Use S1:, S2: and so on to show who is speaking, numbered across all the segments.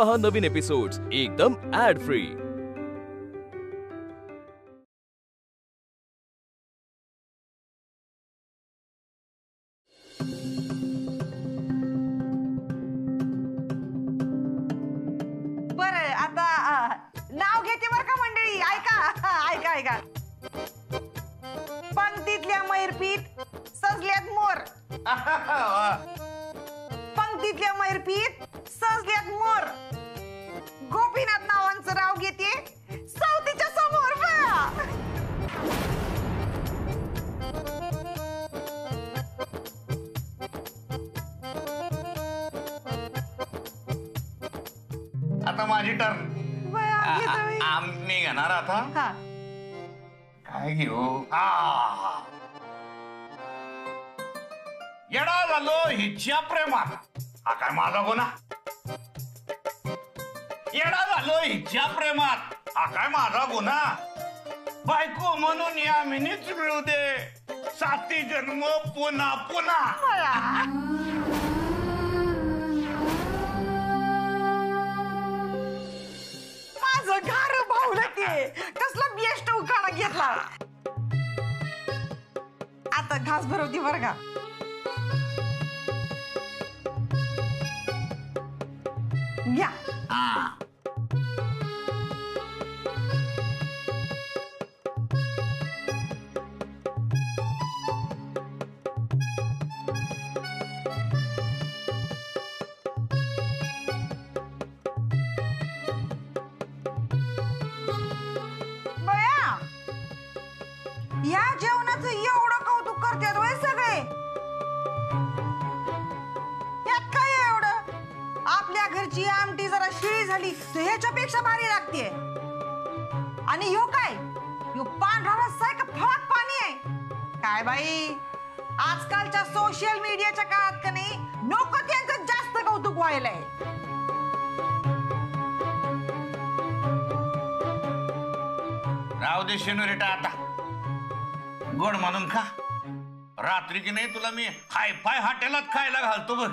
S1: पहा नवीन एपिसोड्स एकदम add free.
S2: बरं आता नाव घेते बरं का मंडळी, ऐका ऐका ऐका। पंक्तीतल्या मैरपीत सजल्यात मोर, पंक्तीतल्या मैरपीत सजल्यात मोर, गोपीनाथ नावांचं नाव घेते सवतीच्या समोर बा।
S3: आता माझी टर्न। आम्ही घेणार आता काय घेऊ? येडा झालो हिच्या प्रेमात, हा काय माझा गुन्हा? येडा झालो हिच्या प्रेमात, हा काय माझा गुन्हा? बायको म्हणून यामिनीच मिळू दे 7 जन्म पुन्हा पुन्हा।
S2: माझं घर भावलं ते कसला बेस्ट उखाणा घेतला। आता घास भरवती बरं का। घ्या। बया, या जेवणाचं एवढं कौतुक करतात वय सगळे? यात काय आहे एवढं? आपल्या घरची आमटी जरा शिळी झाली तर ह्याच्यापेक्षा भारी लागते। आणि ह्यो काय, ह्यो पांढरा रस्सा आहे का फळात पाणी आहे? काय बाई, आजकालच्या सोशल मीडियाच्या काळात का नाही नको त्यांचं जास्त कौतुक व्हायलंय।
S3: राहू दे शेनुरेटा, आता गोड म्हणून खा। रात्री की नाही तुला मी हायफाय हॉटेलात खायला घालतो बघ।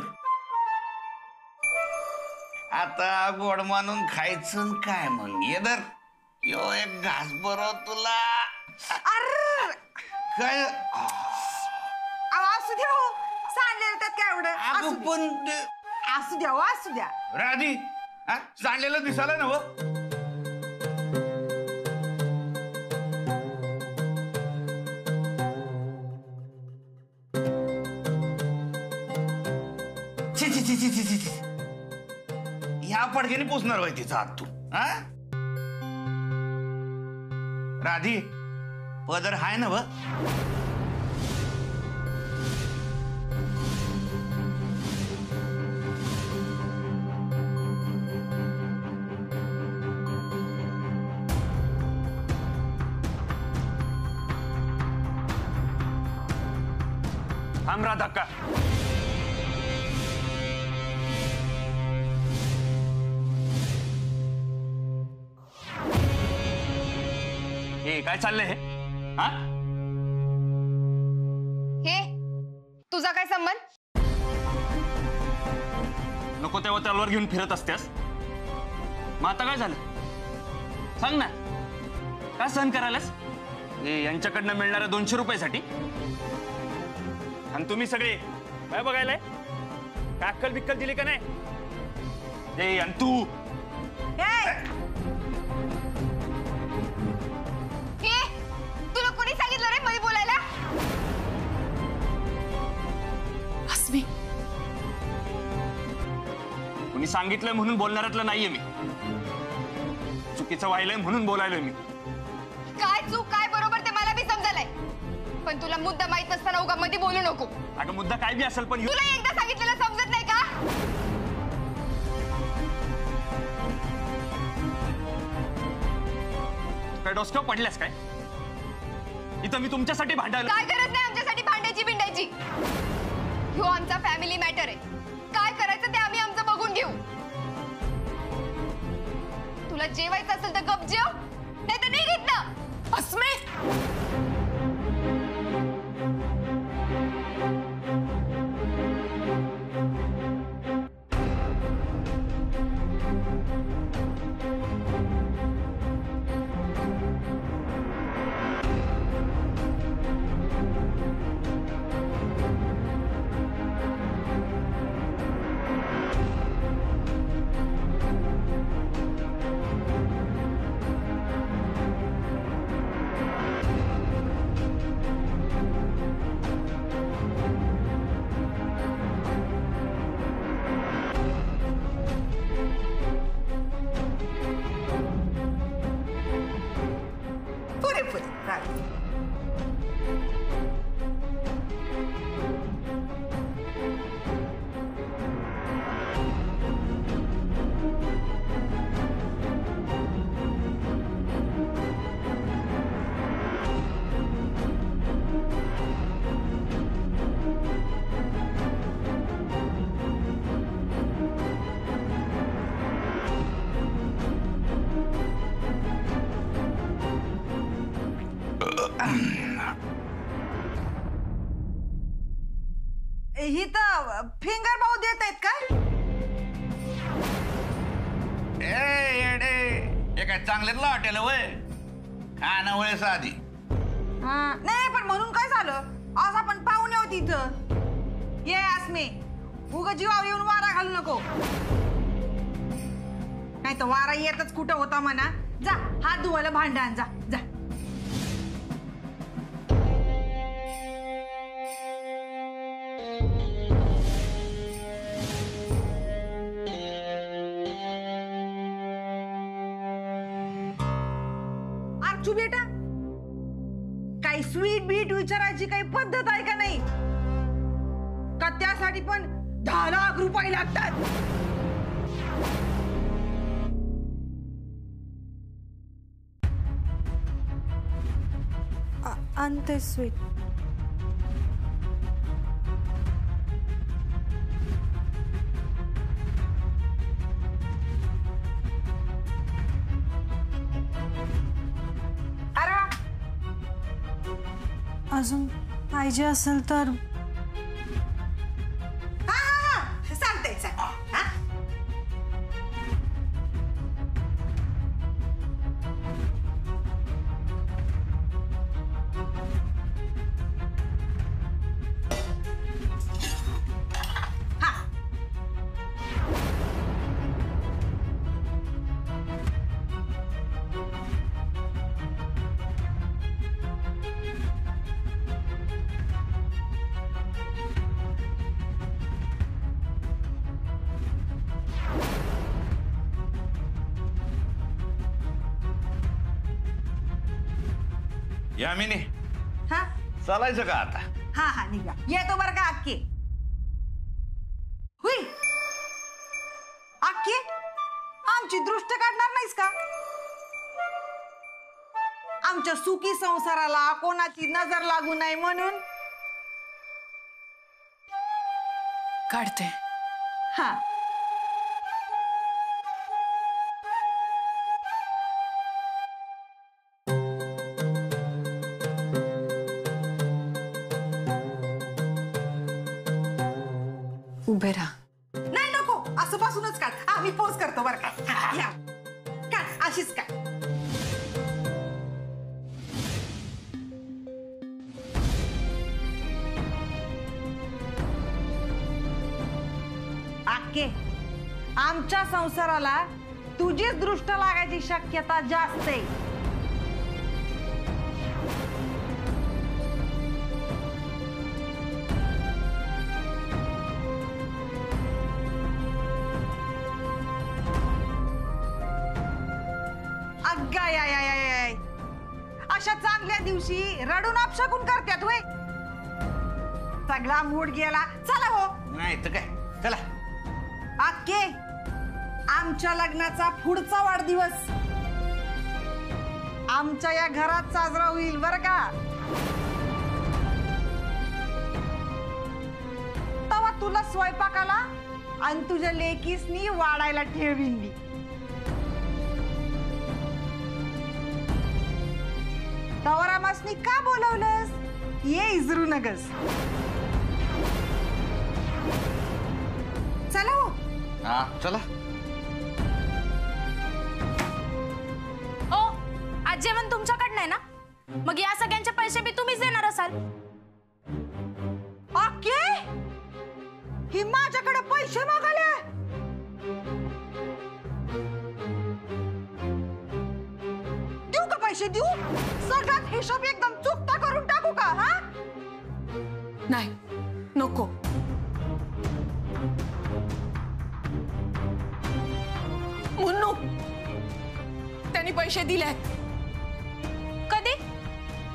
S3: आता गोड म्हणून खायचं काय मग? ये दर यो एक घास बरो तुला।
S2: अरे
S3: काय
S2: असू द्या हो, सांडलेलं त्यात काय एवढं? असू द्या.
S3: पण
S2: असू द्या हो, असू द्या।
S3: राधी सांडलेलं दिसायला ना हो। ह्या पडक्याने पोचणार बाई तिचा हात तू? राधी पदर हाय ना व?
S4: थांब राधा का काय चाललंय हे?
S5: हे तुझा काय संबंध?
S4: नको तेव्हा तलवार घेऊन फिरत असतेस, मग आता काय झालं सांग ना? काय सहन करायलास यांच्याकडनं मिळणाऱ्या 200 रुपयासाठी? आणि तुम्ही सगळे काय बघायलाय? काय अक्कल बिक्कल दिली का नाही? आणि तू
S5: तुला कोणी सांगितलं रे मध्ये बोलायला?
S6: अस्मी,
S4: कोणी सांगितलंय म्हणून बोलणाऱ्यातलं नाहीये मी, चुकीचं व्हायलंय म्हणून बोलायलोय मी।
S5: काय चूक काय बरोबर ते मला बी समजलंय, पण तुला मुद्दा माहित नसताना उगा मध्ये बोलू नको।
S4: अगं मुद्दा काय बी असेल पण
S5: तुला एकदा सांगितलेलं समजत नाही का?
S4: काय डोसक्यावर पडल्यास काय? इथं मी तुमच्यासाठी भांडायला
S5: काय गरज नाही आमच्यासाठी भांडायची बिंडायची। ह्यो आमचा फॅमिली मॅटर आहे, काय करायचं ते आम्ही आमचं बघून घेऊ। तुला जेवायचं असेल तर गप जेव, नाही तर नाही घेतलं।
S6: अस्मी,
S2: ही तर फिंगर भाऊ देत आहेत काय?
S3: ए येडे, हे काय चांगल्यातलं हॉटेल वय खाणं वय साधी.
S2: नाही पण म्हणून काय झालं, आज आपण पाहुणे होती इथं. ये आसमे, उगा जीवावर येऊन वारा घालू नको. नाही तर वारा येतच कुठं होता म्हणा. जा हात धुवायला भांडा आण, जा जा. आरचू बेटा, काही स्वीट बीट विचारायची काही पद्धत आहे का नाही? का त्यासाठी पण 10 लाख रुपये लागतात?
S7: आणते स्वीट. अजून पाहिजे असेल तर
S2: सांगते
S3: यामिनी,
S2: हा
S3: चालायचं का आता?
S2: हा हा निघा. येतो बरं का अक्के? हुई अक्के, आमची दृष्ट काढणार नाहीस का? आमच्या सुखी संसाराला कोणाची नजर लागू नये म्हणून.
S6: काढते.
S2: हा
S6: उभे राहा.
S2: नाही नको, असं पासूनच काढ. आम्ही पोज करतो बरं का. या काढ, अशीच काढ. आके, आमच्या संसाराला तुझीच दृष्ट लागायची शक्यता जास्त आहे. अशा चांगल्या दिवशी रडून अपशकून करतात होय. सगळा मूड गेला. चला हो.
S3: नाही तर काय, चला.
S2: आके, आमच्या लग्नाचा पुढचा वाढदिवस आमच्या या घरात साजरा होईल बर का. तेव्हा तुला स्वयंपाकाला आणि तुझ्या लेकीसनी वाढायला ठेवीन मी. तवरामासनी का बोलवलंस? ये इजरू नगस. चला हो.
S3: हा चला.
S7: ओ, आज जेवण तुमच्याकडनं आहे ना? मग या सगळ्यांचे पैसे बी तुम्हीच देणार असाल.
S2: ओके, ही माझ्याकडे पैसे मागायला. देऊ का पैसे? देऊ? सगळ्यात हिशोब एकदम चुकता करून टाकू का? हा
S6: नाही, नको. मुन्नू, त्यांनी पैसे दिलेत.
S7: कधी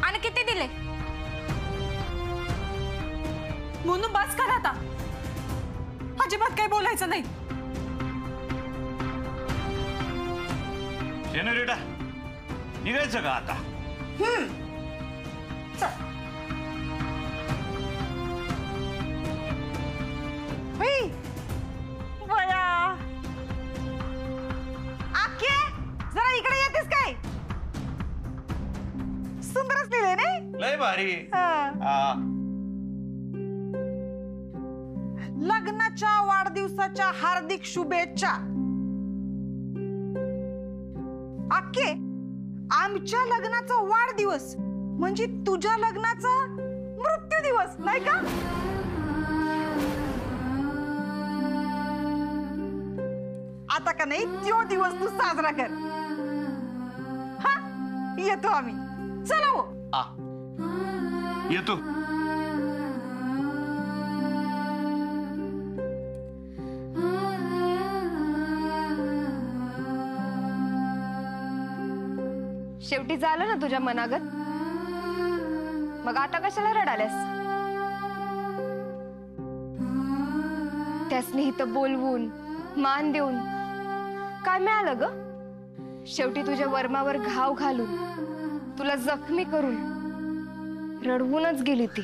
S7: आणि किती दिले?
S6: मुन्नू बस कर आता. अजिबात काही बोलायचं नाही.
S3: सेनोरिटा, निघायचं का आता?
S2: बया आखे, जरा इकडे येतेस काय? सुंदरच लिहिले नाही?
S3: लय भारी.
S2: हा.
S3: हा.
S2: वाढदिवसाच्या हार्दिक शुभेच्छा. अक्के, आमच्या लग्नाचा वाढदिवस म्हणजे तुझ्या लग्नाचा मृत्यू दिवस नाही का? आता का नाही तो दिवस तू साजरा कर. हा, येतो आम्ही. चला हो.
S3: येतो.
S5: शेवटी झालं ना तुझ्या मनागत. मग आता कशाला रडाल्यास? त्यासनी इथं बोलवून मान देऊन काय मिळालं ग? शेवटी तुझ्या वर्मावर घाव घालून तुला जखमी करून रडवूनच गेली ती.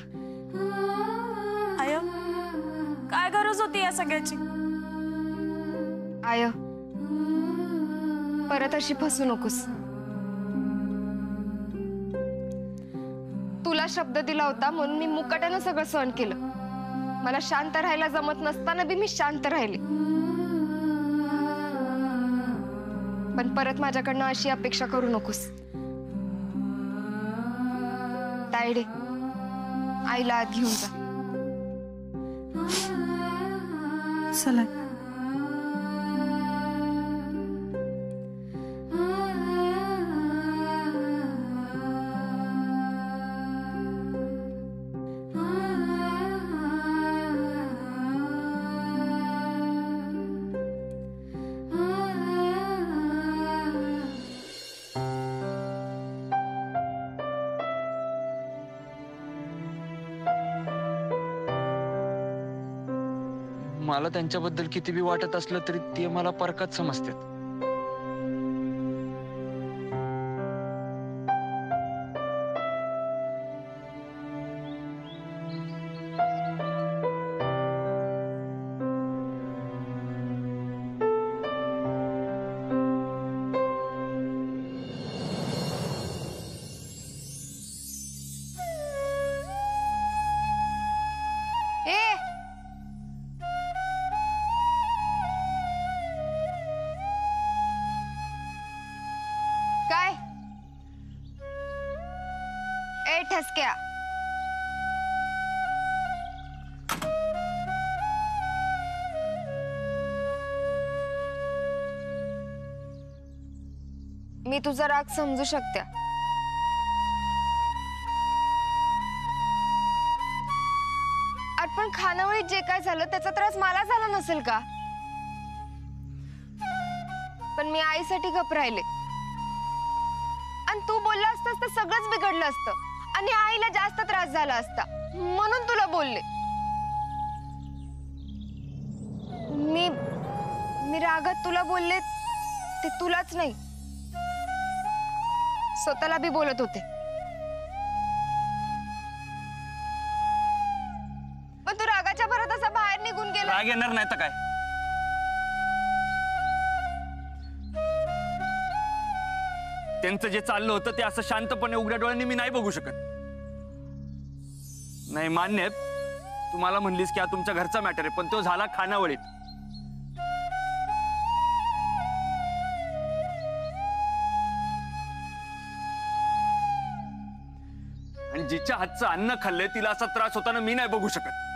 S7: आय, काय गरज होती या सगळ्याची?
S5: आय, परत अशी फसू नकोस. तुला शब्द दिला होता म्हणून मी मुकाट्यानं सगळं सहन केलं. मला शांत राहायला जमत नसताना बी मी शांत राहिले. पण परत माझ्याकडनं अशी अपेक्षा करू नकोस. तायडे, आईला आत घेऊन जा.
S6: चला.
S4: मला त्यांच्याबद्दल किती बी वाटत असलं तरी ते मला परकात समजतात.
S5: काय ए ठसक्या, मी तुझा राग समजू शकते. पण खानावळीत जे काय झालं त्याचा त्रास मला झाला नसेल का? पण मी आईसाठी गप राहिले आणि तू बोलला असतास तर सगळंच बिघडलं असतं आणि आईला जास्त त्रास झाला असता म्हणून तुला बोलले. मी रागात तुला बोलले ते तुलाच नाही स्वतःला बी बोलत होते. पण तू रागाच्या भरात असा बाहेर निघून गेला.
S4: राग येणार नाही तर काय? त्यांचं जे चाललं होतं ते असं शांतपणे उघड्या डोळ्यांनी मी नाही बघू शकत. नाही मान्य आहे, तू मला म्हणलीस की हा तुमच्या घरचा मॅटर आहे, पण तो झाला खानावळीत. आणि जिच्या हातचं अन्न खाल्लंय तिला असा त्रास होताना मी नाही बघू शकत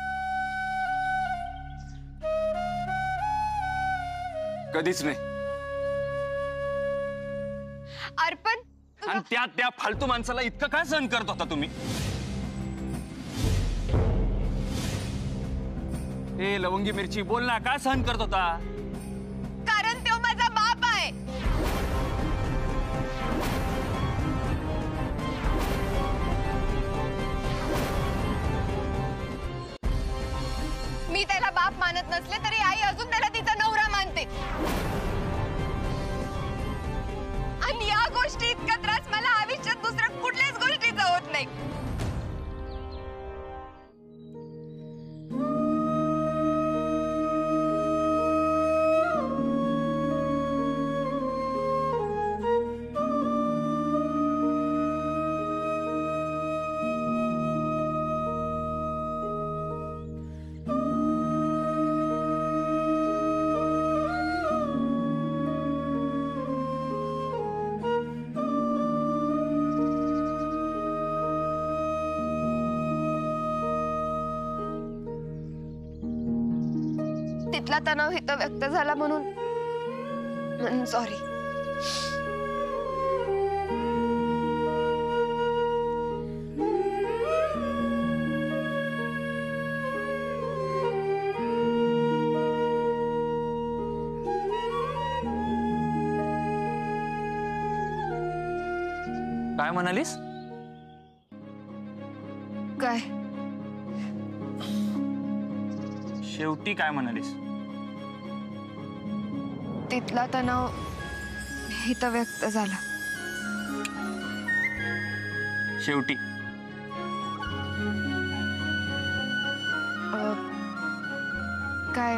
S4: कधीच नाही.
S5: अर्पण,
S4: आणि त्या फालतू माणसाला इतकं काय सहन करत होता तुम्ही? ए लवंगी मिरची बोल ना, काय सहन करत होता?
S5: कारण तो माझा बाप आहे. मी त्याला बाप मानत नसले तरी आई अजून त्याला तिचा नवरा मानते. आणि या गोष्टी इतका त्रास मला आयुष्यात दुसऱ्या कुठल्याच गोष्टीचा होत नाही. तिथला तणाव इथं व्यक्त झाला म्हणून सॉरी.
S4: काय म्हणालीस?
S5: काय?
S4: शेवटी काय म्हणालीस?
S5: तिथला तणाव इथं व्यक्त झाला.
S4: शेवटी
S5: काय?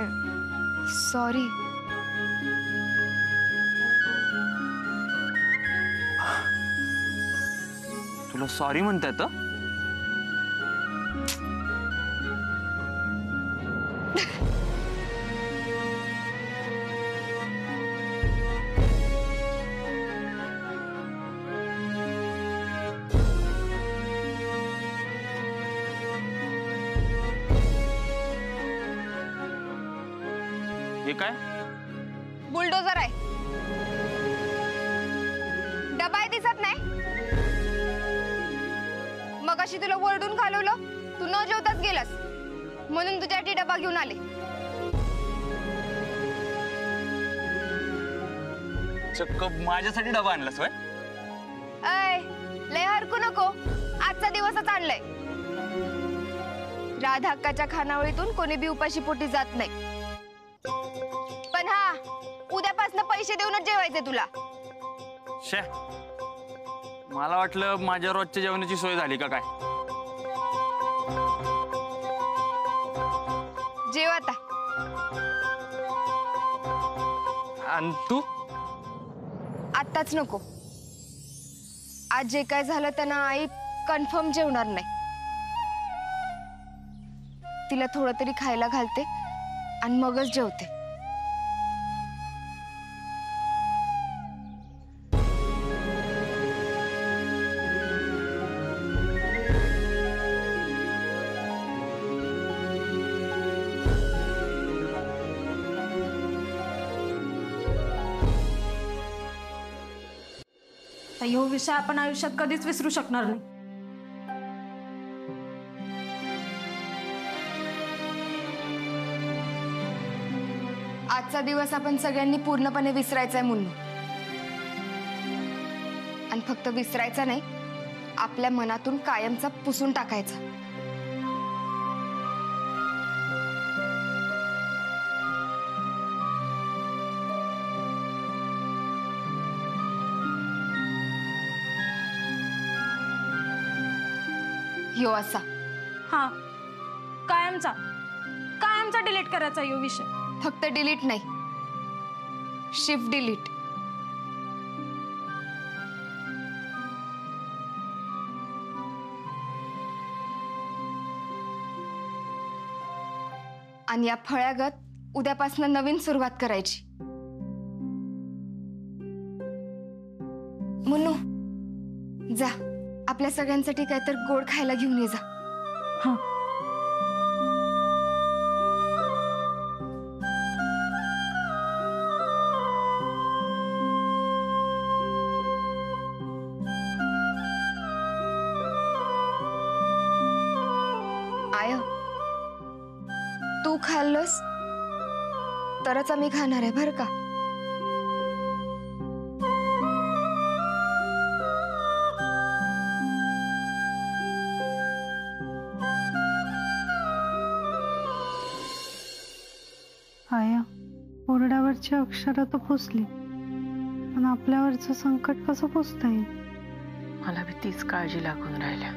S5: सॉरी.
S4: तुला सॉरी म्हणता येतं? हे काय?
S5: बुलडोजर आहे. डबा आहे दिसत नाही? मगाशी तुला ओरडून घालवलं, तू न जेवताच गेलास म्हणून तुझ्यासाठी डबा घेऊन आले.
S4: चक्क माझ्यासाठी डबा आणलास होय?
S5: ऐ, लय हरकू नको. आजचा दिवसच आणलाय. राधा हक्काच्या खानावळीतून कोणी बी उपाशी पोटी जात नाही. पण हा, उद्यापासून पैसे देऊनच जेवायचे तुला.
S4: शे, मला वाटलं माझ्या रोजच्या जेवणाची सोय झाली का काय.
S5: जेव आता.
S4: आणि तू?
S5: आत्ताच नको. आज जे काय झालं त्यांना आई कन्फर्म जेवणार नाही. तिला थोडं तरी खायला घालते आणि मगच जेवते.
S7: ह्यो विषय आपण आयुष्यात कधीच विसरू शकणार नाही.
S5: आजचा दिवस आपण सगळ्यांनी पूर्णपणे विसरायचा आहे मुन्नू. आणि फक्त विसरायचा नाही, आपल्या मनातून कायमचा पुसून टाकायचा. ह्यो असा.
S7: हा, कायमचा कायमचा डिलीट करायचा ह्यो विषय.
S5: फक्त डिलीट नाही, शिफ्ट डिलीट. आणि या फळ्यागत उद्यापासून नवीन सुरुवात करायची. मुन्नू, जा आपल्या सगळ्यांसाठी काहीतरी गोड खायला घेऊन ये जा.
S7: हा.
S5: आय, तू खाल्लंस तरच आम्ही खाणार आहे बरं का.
S8: आया, बोर्डावरची अक्षरं तर पुसली, पण आपल्यावरचं संकट कसं पुसता येईल?
S9: मला बी तीच काळजी लागून राहिल्या.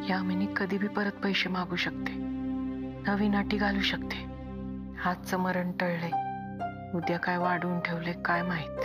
S9: यामिनी कधी बी परत पैसे मागू शकते, नवीन अटी घालू शकते. आजचं मरण टळलंय, उद्या काय वाढवून ठेवले काय माहित.